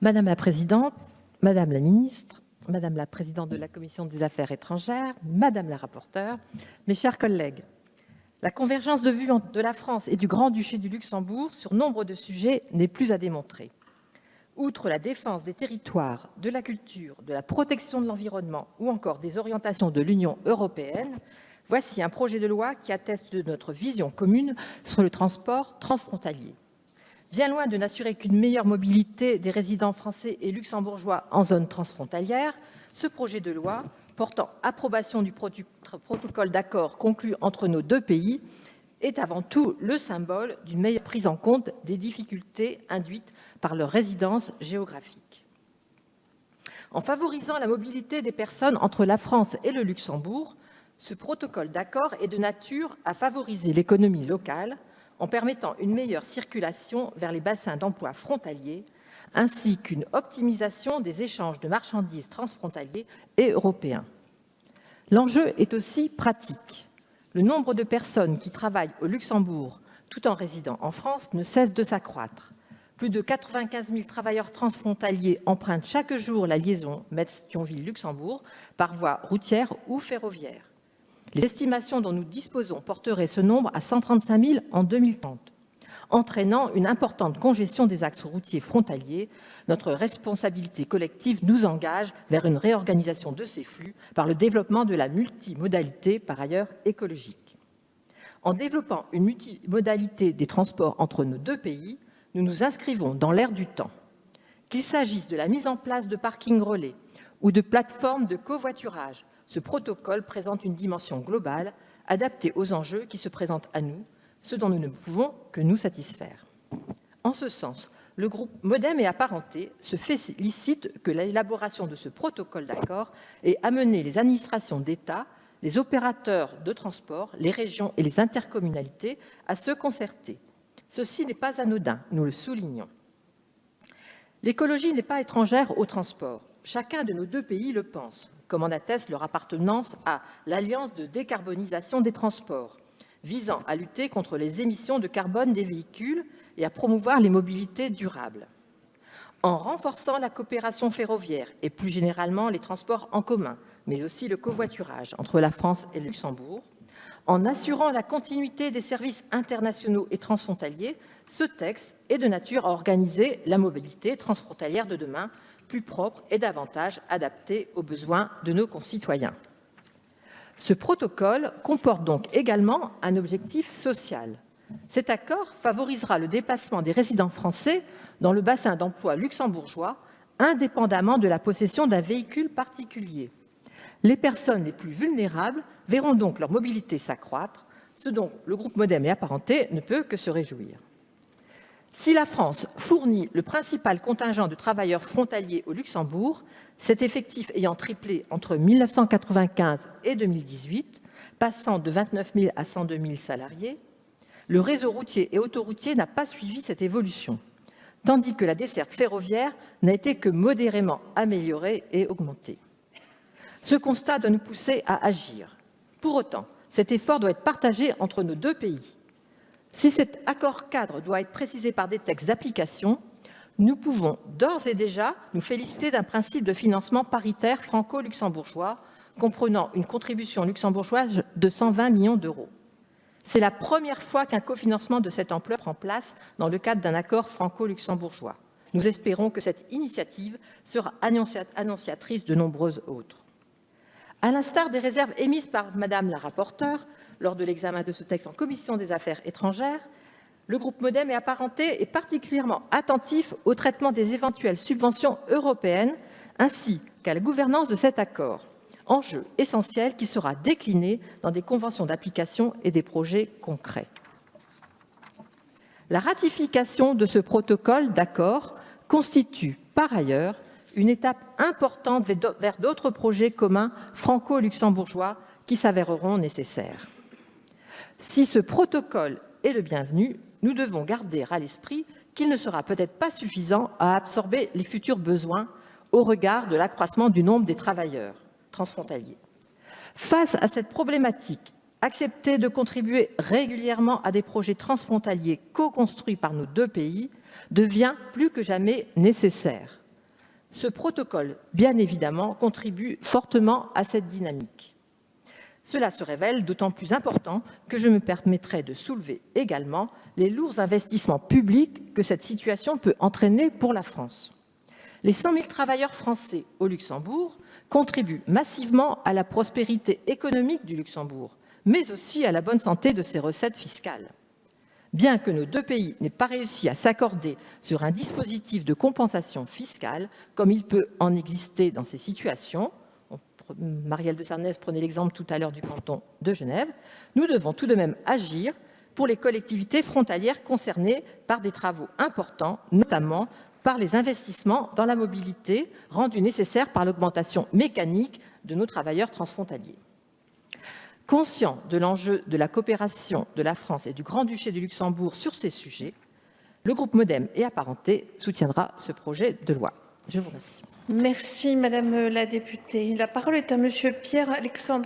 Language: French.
Madame la Présidente, Madame la Ministre, Madame la Présidente de la Commission des Affaires étrangères, Madame la Rapporteure, mes chers collègues, la convergence de vues de la France et du Grand-Duché du Luxembourg sur nombre de sujets n'est plus à démontrer. Outre la défense des territoires, de la culture, de la protection de l'environnement ou encore des orientations de l'Union européenne, voici un projet de loi qui atteste de notre vision commune sur le transport transfrontalier. Bien loin de n'assurer qu'une meilleure mobilité des résidents français et luxembourgeois en zone transfrontalière, ce projet de loi, portant approbation du protocole d'accord conclu entre nos deux pays, est avant tout le symbole d'une meilleure prise en compte des difficultés induites par leur résidence géographique. En favorisant la mobilité des personnes entre la France et le Luxembourg, ce protocole d'accord est de nature à favoriser l'économie locale en permettant une meilleure circulation vers les bassins d'emploi frontaliers, ainsi qu'une optimisation des échanges de marchandises transfrontaliers et européens. L'enjeu est aussi pratique. Le nombre de personnes qui travaillent au Luxembourg tout en résidant en France ne cesse de s'accroître. Plus de 95 000 travailleurs transfrontaliers empruntent chaque jour la liaison Metz-Thionville-Luxembourg par voie routière ou ferroviaire. Les estimations dont nous disposons porteraient ce nombre à 135 000 en 2030, entraînant une importante congestion des axes routiers frontaliers. Notre responsabilité collective nous engage vers une réorganisation de ces flux par le développement de la multimodalité, par ailleurs écologique. En développant une multimodalité des transports entre nos deux pays, nous nous inscrivons dans l'ère du temps. Qu'il s'agisse de la mise en place de parkings relais ou de plateformes de covoiturage, ce protocole présente une dimension globale, adaptée aux enjeux qui se présentent à nous, ce dont nous ne pouvons que nous satisfaire. En ce sens, le groupe Modem et Apparentés se félicite que l'élaboration de ce protocole d'accord ait amené les administrations d'État, les opérateurs de transport, les régions et les intercommunalités à se concerter. Ceci n'est pas anodin, nous le soulignons. L'écologie n'est pas étrangère au transport. Chacun de nos deux pays le pense, comme en atteste leur appartenance à l'Alliance de décarbonisation des transports, visant à lutter contre les émissions de carbone des véhicules et à promouvoir les mobilités durables. En renforçant la coopération ferroviaire et plus généralement les transports en commun, mais aussi le covoiturage entre la France et le Luxembourg, en assurant la continuité des services internationaux et transfrontaliers, ce texte est de nature à organiser la mobilité transfrontalière de demain, plus propre et davantage adaptée aux besoins de nos concitoyens. Ce protocole comporte donc également un objectif social. Cet accord favorisera le déplacement des résidents français dans le bassin d'emploi luxembourgeois, indépendamment de la possession d'un véhicule particulier. Les personnes les plus vulnérables verront donc leur mobilité s'accroître, ce dont le groupe Modem et Apparentés ne peut que se réjouir. Si la France fournit le principal contingent de travailleurs frontaliers au Luxembourg, cet effectif ayant triplé entre 1995 et 2018, passant de 29 000 à 102 000 salariés, le réseau routier et autoroutier n'a pas suivi cette évolution, tandis que la desserte ferroviaire n'a été que modérément améliorée et augmentée. Ce constat doit nous pousser à agir. Pour autant, cet effort doit être partagé entre nos deux pays. Si cet accord-cadre doit être précisé par des textes d'application, nous pouvons d'ores et déjà nous féliciter d'un principe de financement paritaire franco-luxembourgeois, comprenant une contribution luxembourgeoise de 120 millions d'euros. C'est la première fois qu'un cofinancement de cette ampleur prend place dans le cadre d'un accord franco-luxembourgeois. Nous espérons que cette initiative sera annonciatrice de nombreuses autres. À l'instar des réserves émises par Madame la rapporteure lors de l'examen de ce texte en commission des affaires étrangères, le groupe Modem et Apparentés est particulièrement attentif au traitement des éventuelles subventions européennes ainsi qu'à la gouvernance de cet accord, enjeu essentiel qui sera décliné dans des conventions d'application et des projets concrets. La ratification de ce protocole d'accord constitue par ailleurs une étape importante vers d'autres projets communs franco-luxembourgeois qui s'avéreront nécessaires. Si ce protocole est le bienvenu, nous devons garder à l'esprit qu'il ne sera peut-être pas suffisant à absorber les futurs besoins au regard de l'accroissement du nombre des travailleurs transfrontaliers. Face à cette problématique, accepter de contribuer régulièrement à des projets transfrontaliers co-construits par nos deux pays devient plus que jamais nécessaire. Ce protocole, bien évidemment, contribue fortement à cette dynamique. Cela se révèle d'autant plus important que je me permettrai de soulever également les lourds investissements publics que cette situation peut entraîner pour la France. Les 100 000 travailleurs français au Luxembourg contribuent massivement à la prospérité économique du Luxembourg, mais aussi à la bonne santé de ses recettes fiscales. Bien que nos deux pays n'aient pas réussi à s'accorder sur un dispositif de compensation fiscale, comme il peut en exister dans ces situations, Marielle de Sarnez prenait l'exemple tout à l'heure du canton de Genève, nous devons tout de même agir pour les collectivités frontalières concernées par des travaux importants, notamment par les investissements dans la mobilité rendus nécessaires par l'augmentation mécanique de nos travailleurs transfrontaliers. Conscient de l'enjeu de la coopération de la France et du Grand-Duché du Luxembourg sur ces sujets, le groupe MoDem et apparentés soutiendra ce projet de loi. Je vous remercie. Merci Madame la députée. La parole est à Monsieur Pierre-Alexandre